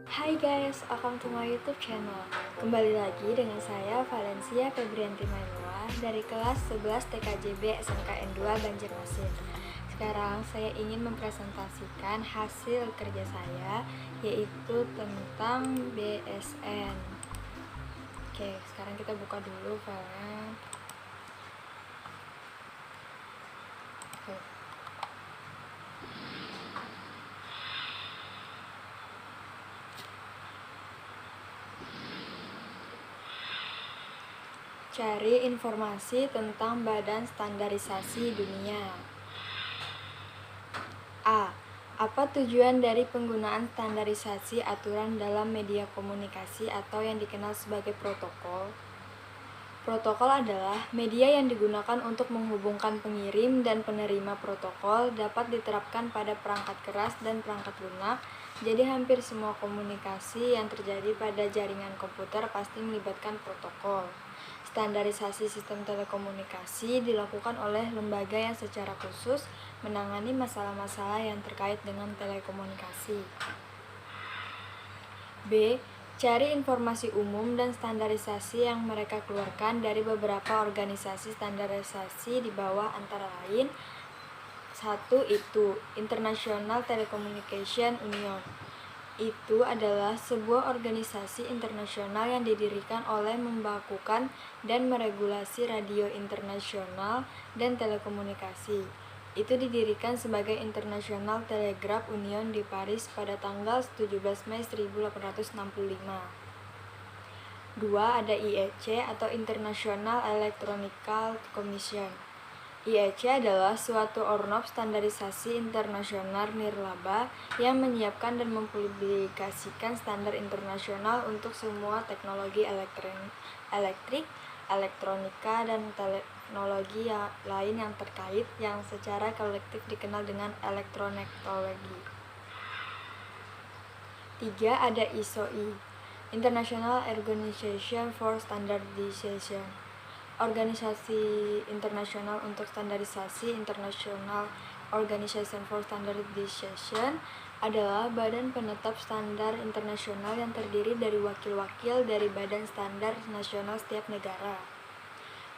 Hai guys, welcome to my YouTube channel. Kembali lagi dengan saya Valencia Febrianti Mainua dari kelas 11 TKJB SMKN 2 Banjarmasin. Sekarang saya ingin mempresentasikan hasil kerja saya, yaitu tentang BSN. Oke, sekarang kita buka dulu filenya. Oke. Cari informasi tentang Badan Standarisasi Dunia. A. Apa tujuan dari penggunaan standarisasi aturan dalam media komunikasi atau yang dikenal sebagai protokol? Protokol adalah media yang digunakan untuk menghubungkan pengirim dan penerima protokol, dapat diterapkan pada perangkat keras dan perangkat lunak. Jadi hampir semua komunikasi yang terjadi pada jaringan komputer pasti melibatkan protokol. Standarisasi sistem telekomunikasi dilakukan oleh lembaga yang secara khusus menangani masalah-masalah yang terkait dengan telekomunikasi. B. Cari informasi umum dan standarisasi yang mereka keluarkan dari beberapa organisasi standarisasi di bawah antara lain. 1. International Telecommunication Union. Itu adalah sebuah organisasi internasional yang didirikan oleh membakukan dan meregulasi radio internasional dan telekomunikasi. Itu didirikan sebagai International Telegraph Union di Paris pada tanggal 17 Mei 1865. 2. Ada IEC atau International Electronical Commission. IEC adalah suatu ornop standarisasi internasional nirlaba yang menyiapkan dan mempublikasikan standar internasional untuk semua teknologi elektrik, elektronika, dan teknologi lain yang terkait, yang secara kolektif dikenal dengan elektronikologi. 3. Ada ISO-I, International Organization for Standardization. Organisasi internasional untuk standarisasi, International Organization for Standardization, adalah badan penetap standar internasional yang terdiri dari wakil-wakil dari badan standar nasional setiap negara.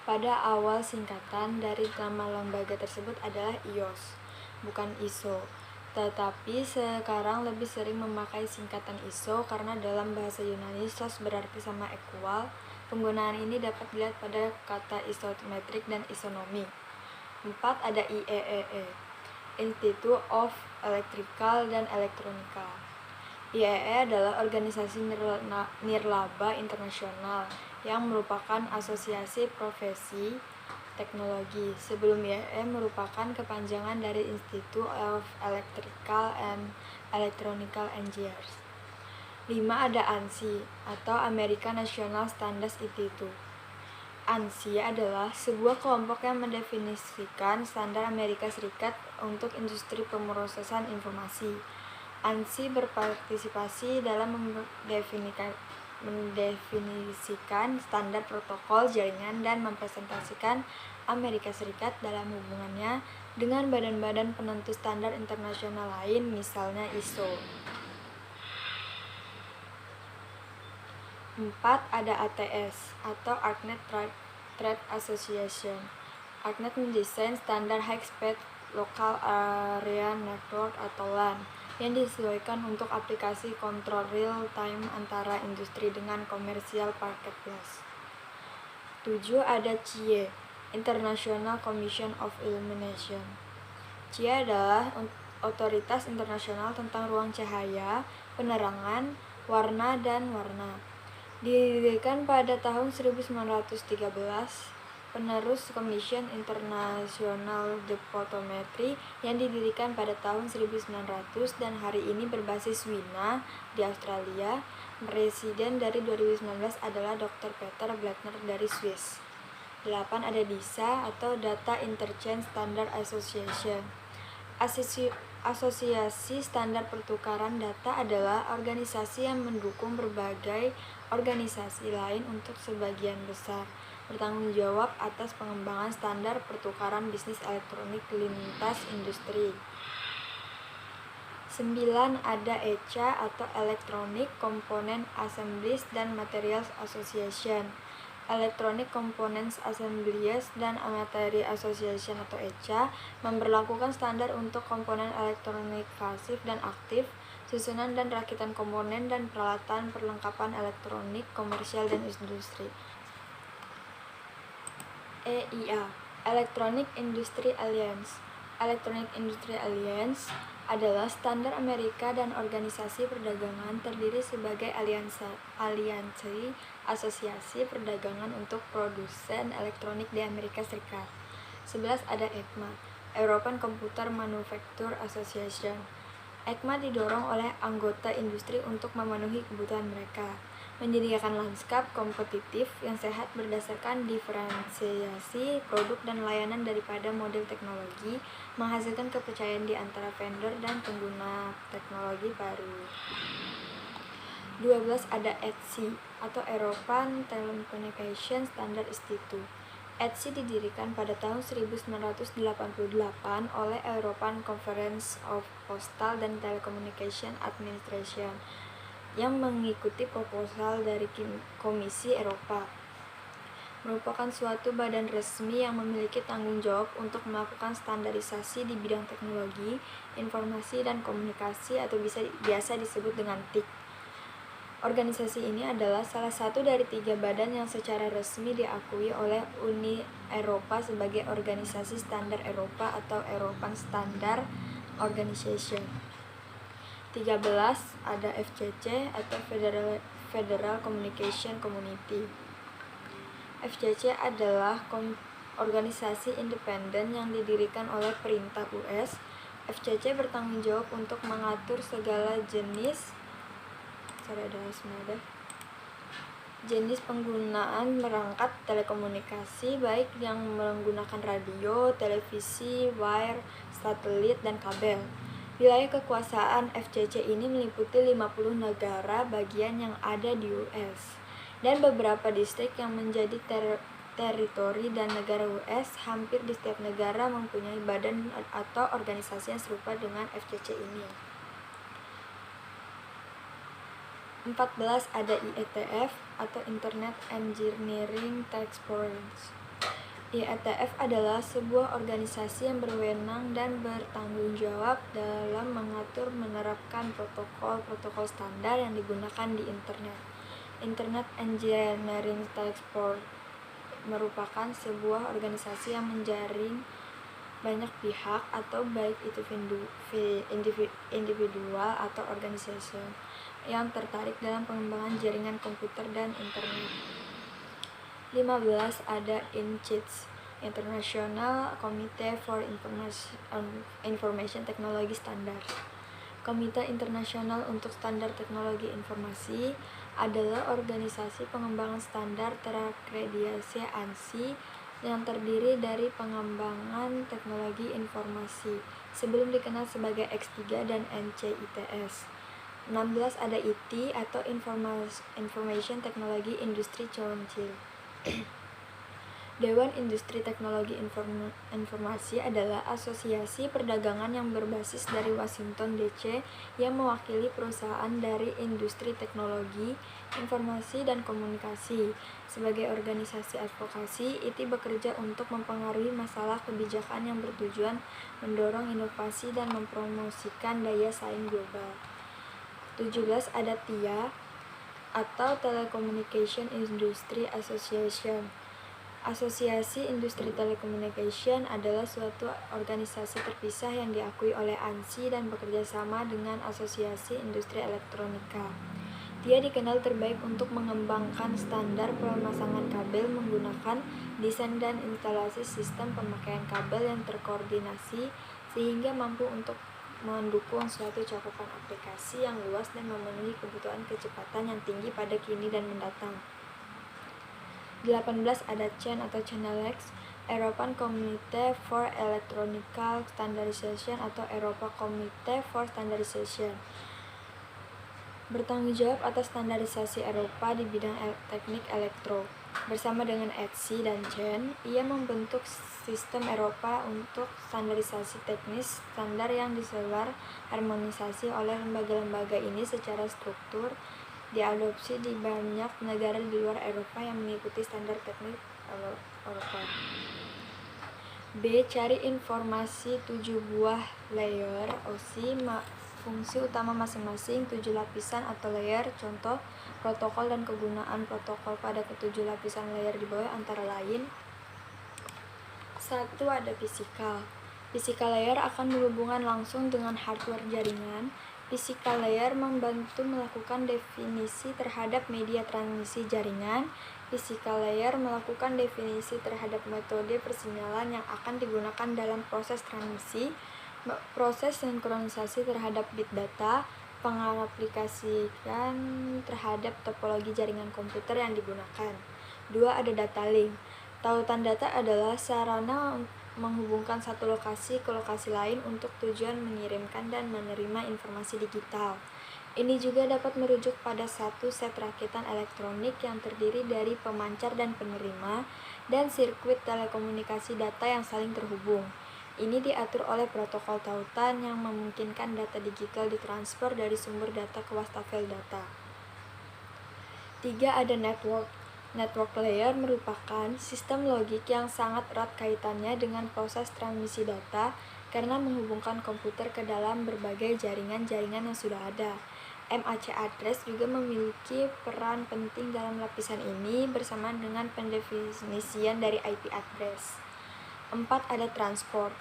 Pada awal singkatan dari nama lembaga tersebut adalah IOS, bukan ISO. Tetapi sekarang lebih sering memakai singkatan ISO karena dalam bahasa Yunani sos berarti sama equal. Penggunaan ini dapat dilihat pada kata isometrik dan isonomi. 4. Ada IEEE, Institute of Electrical dan Elektronika. IEEE adalah organisasi nirlaba internasional yang merupakan asosiasi profesi teknologi. Sebelum IEEE merupakan kepanjangan dari Institute of Electrical and Electronical Engineers. 5. Ada ANSI atau American National Standards Institute. ANSI adalah sebuah kelompok yang mendefinisikan standar Amerika Serikat untuk industri pemrosesan informasi. ANSI berpartisipasi dalam mendefinisikan standar protokol jaringan dan mempresentasikan Amerika Serikat dalam hubungannya dengan badan-badan penentu standar internasional lain, misalnya ISO. 4. Ada ATS atau ArcNet Trade Association. ArcNet mendesain standar High Speed Local Area Network atau LAN yang disesuaikan untuk aplikasi kontrol real time antara industri dengan komersial marketplace. 7. Ada CIE, International Commission of Illumination. CIE adalah otoritas internasional tentang ruang cahaya, penerangan, warna, dan warna. Didirikan pada tahun 1913, penerus Commission International de Photometry yang didirikan pada tahun 1900 dan hari ini berbasis Wina di Australia. Presiden dari 2019 adalah Dr. Peter Blattner dari Swiss. 8. Ada DISA atau Data Interchange Standard Association. Asosiasi Standar Pertukaran Data adalah organisasi yang mendukung berbagai organisasi lain untuk sebagian besar bertanggung jawab atas pengembangan standar pertukaran bisnis elektronik lintas industri. 9 ada ECA atau Electronic Component Assemblies dan Materials Association. Electronic Components Assemblies dan Material Association atau ECA memberlakukan standar untuk komponen elektronik pasif dan aktif, susunan dan rakitan komponen dan peralatan perlengkapan elektronik komersial dan industri. EIA, Electronic Industry Alliance. Electronic Industry Alliance adalah standar Amerika dan organisasi perdagangan terdiri sebagai aliansi asosiasi perdagangan untuk produsen elektronik di Amerika Serikat. 11 ada ECMA, European Computer Manufacture Association. ECMA didorong oleh anggota industri untuk memenuhi kebutuhan mereka, menyediakan lanskap kompetitif yang sehat berdasarkan diferensiasi produk dan layanan daripada model teknologi, menghasilkan kepercayaan di antara vendor dan pengguna teknologi baru. 12 ada ETSI atau European Telecommunication Standard Institute. ETSI didirikan pada tahun 1988 oleh European Conference of Postal and Telecommunication Administration yang mengikuti proposal dari Komisi Eropa. Merupakan suatu badan resmi yang memiliki tanggung jawab untuk melakukan standarisasi di bidang teknologi, informasi, dan komunikasi atau biasa disebut dengan TIC. Organisasi ini adalah salah satu dari 3 badan yang secara resmi diakui oleh Uni Eropa sebagai organisasi standar Eropa atau European Standard Organization. 13 ada FCC atau Federal Communication Community. FCC adalah organisasi independen yang didirikan oleh perintah US. FCC bertanggung jawab untuk mengatur segala jenis penggunaan perangkat telekomunikasi baik yang menggunakan radio, televisi, wire, satelit, dan kabel. Wilayah kekuasaan FCC ini meliputi 50 negara bagian yang ada di US dan beberapa distrik yang menjadi teritori dan negara US. Hampir di setiap negara mempunyai badan atau organisasi yang serupa dengan FCC ini. 14 ada IETF atau Internet Engineering Task Force. IETF adalah sebuah organisasi yang berwenang dan bertanggung jawab dalam mengatur menerapkan protokol standar yang digunakan di internet. Internet Engineering Task Force merupakan sebuah organisasi yang menjaring banyak pihak atau baik itu individual atau organisasi yang tertarik dalam pengembangan jaringan komputer dan internet. 15 ada INCITS, International Committee for Information Technology Standards. Komite Internasional untuk Standar Teknologi Informasi adalah organisasi pengembangan standar terakreditasi ANSI yang terdiri dari pengembangan teknologi informasi sebelum dikenal sebagai X3 dan NCITS. 16 ada IT atau Information Technology Industry Council. Dewan Industri Teknologi Informasi adalah asosiasi perdagangan yang berbasis dari Washington DC yang mewakili perusahaan dari industri teknologi, informasi, dan komunikasi. Sebagai organisasi advokasi, IT bekerja untuk mempengaruhi masalah kebijakan yang bertujuan mendorong inovasi dan mempromosikan daya saing global. 17 ada TIA atau Telecommunication Industry Association. Asosiasi Industri Telekomunikasi adalah suatu organisasi terpisah yang diakui oleh ANSI dan bekerja sama dengan Asosiasi Industri Elektronika. Dia dikenal terbaik untuk mengembangkan standar pemasangan kabel menggunakan desain dan instalasi sistem pemakaian kabel yang terkoordinasi sehingga mampu untuk mendukung suatu cakupan aplikasi yang luas dan memenuhi kebutuhan kecepatan yang tinggi pada kini dan mendatang. 18 ada CHAN atau Channel-X, European Committee for Electronical Standardization atau Europa Committee for Standardization. Bertanggung jawab atas standarisasi Eropa di bidang teknik elektro. Bersama dengan Etsy dan Chen, ia membentuk sistem Eropa untuk standarisasi teknis standar yang disebar harmonisasi oleh lembaga-lembaga ini secara struktur diadopsi di banyak negara di luar Eropa yang mengikuti standar teknis Eropa. B. Cari informasi 7 buah layer OSI, fungsi utama masing-masing, 7 lapisan atau layer, contoh, protokol dan kegunaan protokol pada ketujuh lapisan layer di bawah antara lain. 1. Ada physical. Physical layer akan berhubungan langsung dengan hardware jaringan. Physical layer membantu melakukan definisi terhadap media transmisi jaringan. Physical layer melakukan definisi terhadap metode persinyalan yang akan digunakan dalam proses transmisi, proses sinkronisasi terhadap bit data, pengaplikasian terhadap topologi jaringan komputer yang digunakan. 2. Ada data link. Tautan data adalah sarana menghubungkan satu lokasi ke lokasi lain untuk tujuan mengirimkan dan menerima informasi digital. Ini juga dapat merujuk pada satu set rakitan elektronik yang terdiri dari pemancar dan penerima, dan sirkuit telekomunikasi data yang saling terhubung. Ini diatur oleh protokol tautan yang memungkinkan data digital ditransfer dari sumber data ke wastafel data. 3. Ada network. Network layer merupakan sistem logik yang sangat erat kaitannya dengan proses transmisi data karena menghubungkan komputer ke dalam berbagai jaringan-jaringan yang sudah ada. MAC address juga memiliki peran penting dalam lapisan ini bersamaan dengan pendefinisian dari IP address. 4. Ada transport.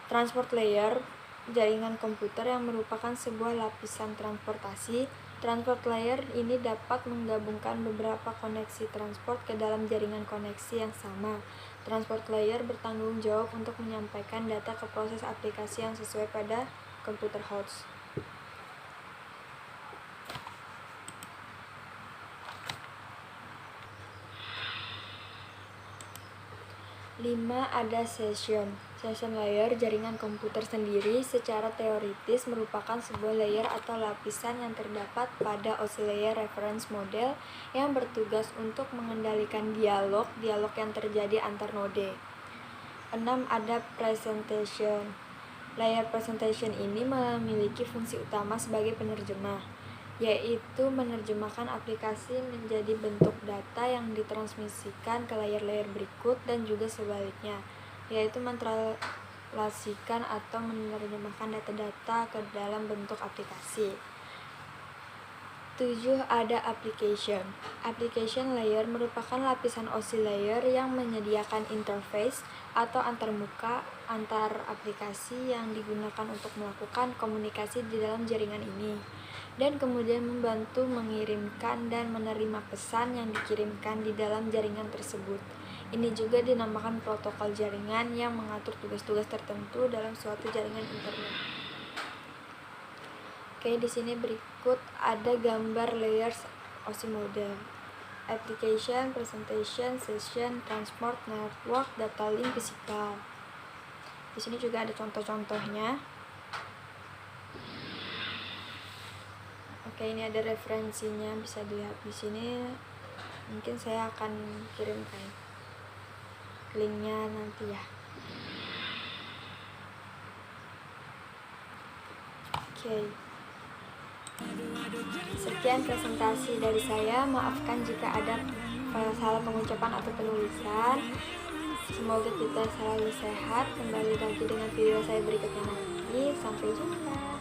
Transport layer, jaringan komputer yang merupakan sebuah lapisan transportasi. Transport layer ini dapat menggabungkan beberapa koneksi transport ke dalam jaringan koneksi yang sama. Transport layer bertanggung jawab untuk menyampaikan data ke proses aplikasi yang sesuai pada komputer host. 5. Ada session. Session layer, jaringan komputer sendiri, secara teoritis merupakan sebuah layer atau lapisan yang terdapat pada OSI layer reference model yang bertugas untuk mengendalikan dialog yang terjadi antar node. 6. Ada presentation. Layer presentation ini memiliki fungsi utama sebagai penerjemah, yaitu menerjemahkan aplikasi menjadi bentuk data yang ditransmisikan ke layer-layer berikut dan juga sebaliknya, yaitu mentranslasikan atau menerjemahkan data-data ke dalam bentuk aplikasi. 7. Ada application. Application layer merupakan lapisan OSI layer yang menyediakan interface atau antarmuka antar aplikasi yang digunakan untuk melakukan komunikasi di dalam jaringan ini, dan kemudian membantu mengirimkan dan menerima pesan yang dikirimkan di dalam jaringan tersebut. Ini juga dinamakan protokol jaringan yang mengatur tugas-tugas tertentu dalam suatu jaringan internet. Oke, di sini berikut ada gambar layers OSI model. Application, presentation, session, transport, network, data link, physical. Di sini juga ada contoh-contohnya. Oke, ini ada referensinya, bisa dilihat di sini. Mungkin saya akan kirimkan linknya nanti ya. Oke. Sekian presentasi dari saya. Maafkan jika ada salah pengucapan atau penulisan. Semoga kita selalu sehat. Kembali lagi dengan video saya berikutnya nanti. Sampai jumpa.